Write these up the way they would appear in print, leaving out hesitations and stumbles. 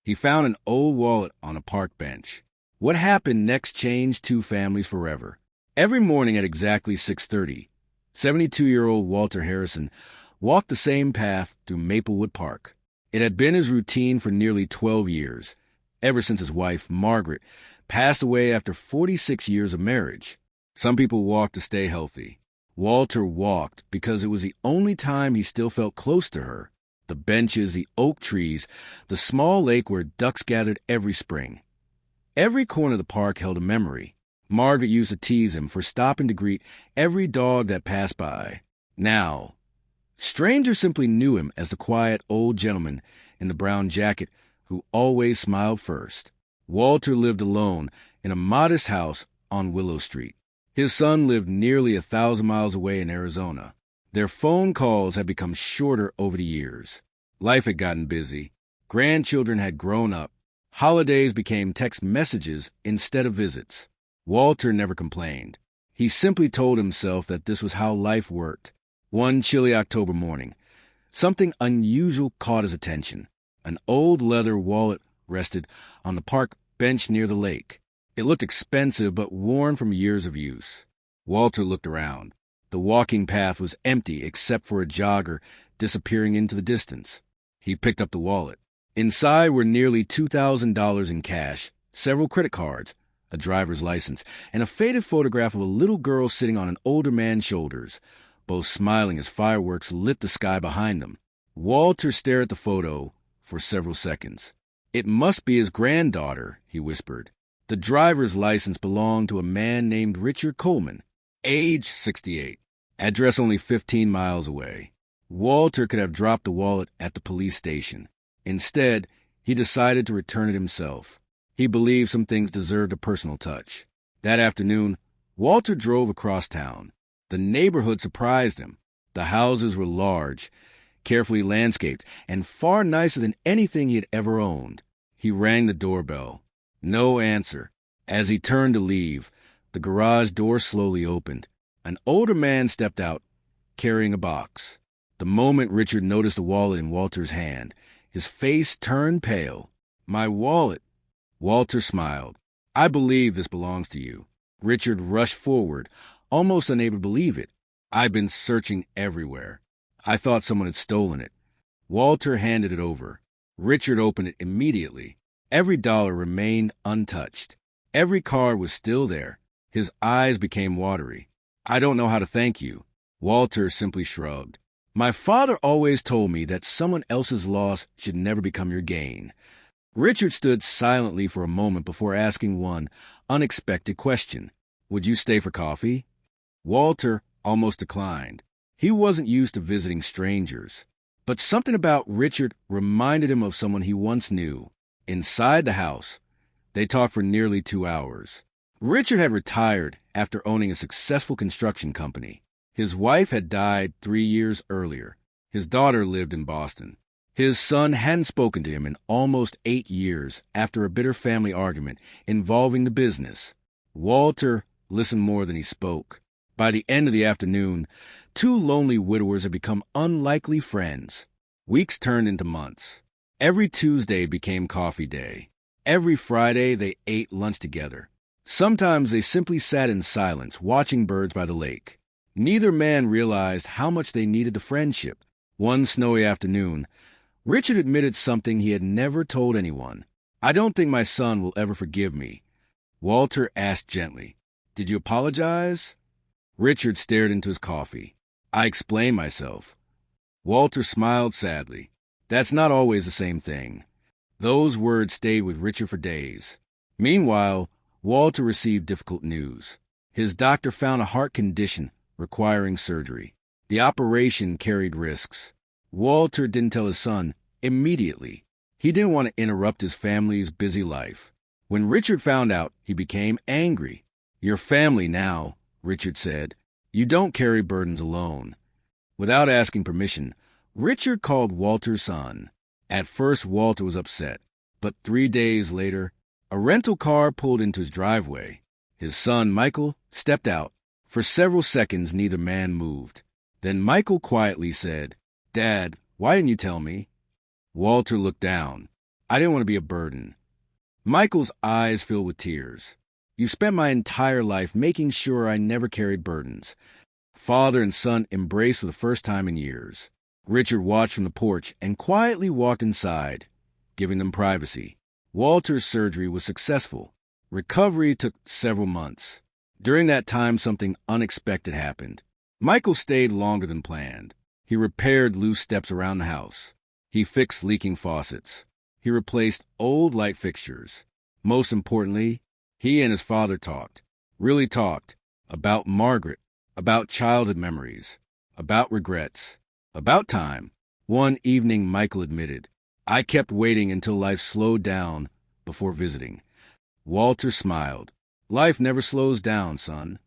He found an old wallet on a park bench. What happened next changed two families forever. Every morning at exactly 6:30, 72-year-old Walter Harrison walked the same path through Maplewood Park. It had been his routine for nearly 12 years, ever since his wife, Margaret, passed away after 46 years of marriage. Some people walk to stay healthy. Walter walked because it was the only time he still felt close to her. The benches, the oak trees, the small lake where ducks gathered every spring. Every corner of the park held a memory. Margaret used to tease him for stopping to greet every dog that passed by. Now, strangers simply knew him as the quiet old gentleman in the brown jacket who always smiled first. Walter lived alone in a modest house on Willow Street. His son lived nearly 1,000 miles away in Arizona. Their phone calls had become shorter over the years. Life had gotten busy. Grandchildren had grown up. Holidays became text messages instead of visits. Walter never complained. He simply told himself that this was how life worked. One chilly October morning, something unusual caught his attention. An old leather wallet rested on the park bench near the lake. It looked expensive but worn from years of use. Walter looked around. The walking path was empty except for a jogger disappearing into the distance. He picked up the wallet. Inside were nearly $2,000 in cash, several credit cards, a driver's license, and a faded photograph of a little girl sitting on an older man's shoulders, both smiling as fireworks lit the sky behind them. Walter stared at the photo for several seconds. "It must be his granddaughter," he whispered. The driver's license belonged to a man named Richard Coleman, age 68. Address only 15 miles away. Walter could have dropped the wallet at the police station. Instead, he decided to return it himself. He believed some things deserved a personal touch. That afternoon, Walter drove across town. The neighborhood surprised him. The houses were large, carefully landscaped, and far nicer than anything he had ever owned. He rang the doorbell. No answer. As he turned to leave, the garage door slowly opened. An older man stepped out, carrying a box. The moment Richard noticed the wallet in Walter's hand, his face turned pale. "My wallet." Walter smiled. "I believe this belongs to you." Richard rushed forward, almost unable to believe it. "I've been searching everywhere. I thought someone had stolen it." Walter handed it over. Richard opened it immediately. Every dollar remained untouched. Every card was still there. His eyes became watery. "I don't know how to thank you." Walter simply shrugged. "My father always told me that someone else's loss should never become your gain." Richard stood silently for a moment before asking one unexpected question. "Would you stay for coffee?" Walter almost declined. He wasn't used to visiting strangers. But something about Richard reminded him of someone he once knew. Inside the house, they talked for nearly 2 hours. Richard had retired after owning a successful construction company. His wife had died 3 years earlier. His daughter lived in Boston. His son hadn't spoken to him in almost 8 years after a bitter family argument involving the business. Walter listened more than he spoke. By the end of the afternoon, two lonely widowers had become unlikely friends. Weeks turned into months. Every Tuesday became coffee day. Every Friday they ate lunch together. Sometimes they simply sat in silence, watching birds by the lake. Neither man realized how much they needed the friendship. One snowy afternoon, Richard admitted something he had never told anyone. "I don't think my son will ever forgive me." Walter asked gently, "Did you apologize?" Richard stared into his coffee. "I explained myself." Walter smiled sadly. "That's not always the same thing." Those words stayed with Richard for days. Meanwhile, Walter received difficult news. His doctor found a heart condition requiring surgery. The operation carried risks. Walter didn't tell his son immediately. He didn't want to interrupt his family's busy life. When Richard found out, he became angry. "Your family now," Richard said. "You don't carry burdens alone." Without asking permission, Richard called Walter's son. At first, Walter was upset, but 3 days later, a rental car pulled into his driveway. His son, Michael, stepped out. For several seconds, neither man moved. Then Michael quietly said, "Dad, why didn't you tell me?" Walter looked down. I didn't want to be a burden. Michael's eyes filled with tears. You spent my entire life making sure I never carried burdens. Father and son embraced for the first time in years. Richard watched from the porch and quietly walked inside, giving them privacy. Walter's surgery was successful. Recovery took several months. During that time, something unexpected happened. Michael stayed longer than planned. He repaired loose steps around the house. He fixed leaking faucets. He replaced old light fixtures. Most importantly, he and his father really talked, about Margaret, about childhood memories, about regrets, about time. One evening, Michael admitted, I kept waiting until life slowed down before visiting. Walter smiled. Life never slows down, son.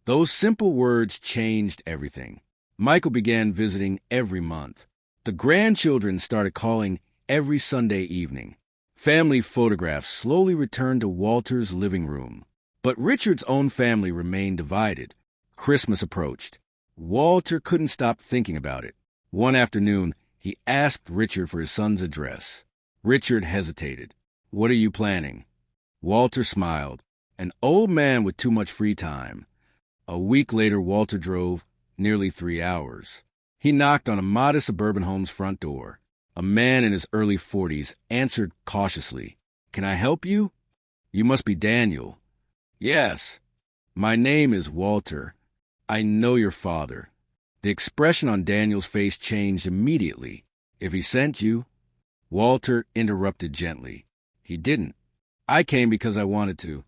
Those simple words changed everything. Michael began visiting every month. The grandchildren started calling every Sunday evening. Family photographs slowly returned to Walter's living room. But Richard's own family remained divided. Christmas approached. Walter couldn't stop thinking about it. One afternoon, he asked Richard for his son's address. Richard hesitated. What are you planning? Walter smiled. An old man with too much free time. A week later, Walter drove nearly 3 hours. He knocked on a modest suburban home's front door. A man in his early 40s answered cautiously. Can I help you? You must be Daniel. Yes. My name is Walter. I know your father. The expression on Daniel's face changed immediately. If he sent you? Walter interrupted gently. He didn't. I came because I wanted to.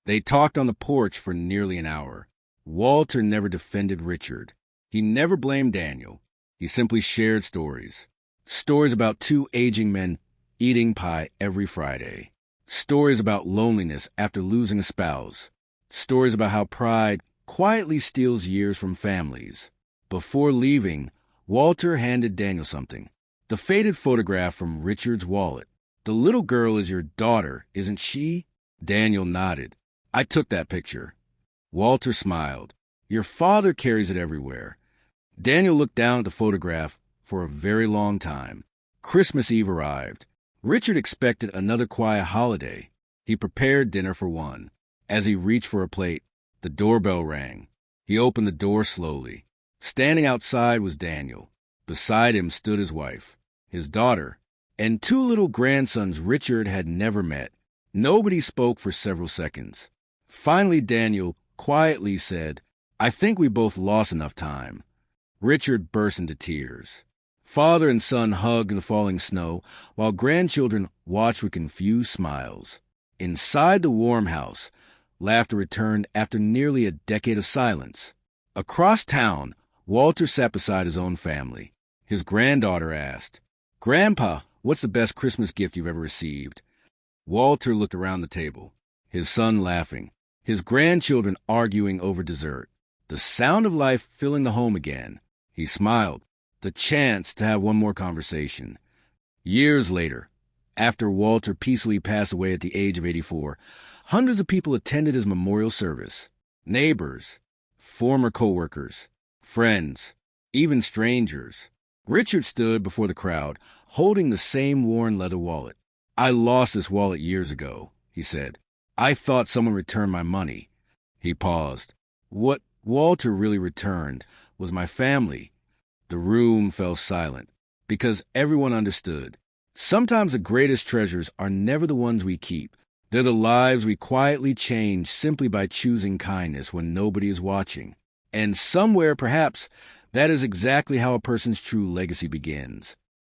They talked on the porch for nearly an hour. Walter never defended Richard. He never blamed Daniel. He simply shared stories. Stories about two aging men eating pie every Friday. Stories about loneliness after losing a spouse. Stories about how pride quietly steals years from families. Before leaving, Walter handed Daniel something. The faded photograph from Richard's wallet. The little girl is your daughter, isn't she? Daniel nodded. I took that picture. Walter smiled. Your father carries it everywhere. Daniel looked down at the photograph for a very long time. Christmas Eve arrived. Richard expected another quiet holiday. He prepared dinner for one. As he reached for a plate, the doorbell rang. He opened the door slowly. Standing outside was Daniel. Beside him stood his wife, his daughter, and two little grandsons Richard had never met. Nobody spoke for several seconds. Finally, Daniel quietly said, I think we both lost enough time. Richard burst into tears. Father and son hugged in the falling snow, while grandchildren watched with confused smiles. Inside the warm house, laughter returned after nearly a decade of silence. Across town, Walter sat beside his own family. His granddaughter asked, Grandpa, what's the best Christmas gift you've ever received? Walter looked around the table, his son laughing, his grandchildren arguing over dessert, the sound of life filling the home again. He smiled, the chance to have one more conversation. Years later, after Walter peacefully passed away at the age of 84, hundreds of people attended his memorial service. Neighbors, former co-workers, friends, even strangers. Richard stood before the crowd, holding the same worn leather wallet. I lost this wallet years ago, he said. I thought someone returned my money. He paused. What Walter really returned was my family. The room fell silent, because everyone understood. Sometimes the greatest treasures are never the ones we keep. They're the lives we quietly change simply by choosing kindness when nobody is watching. And somewhere, perhaps, that is exactly how a person's true legacy begins.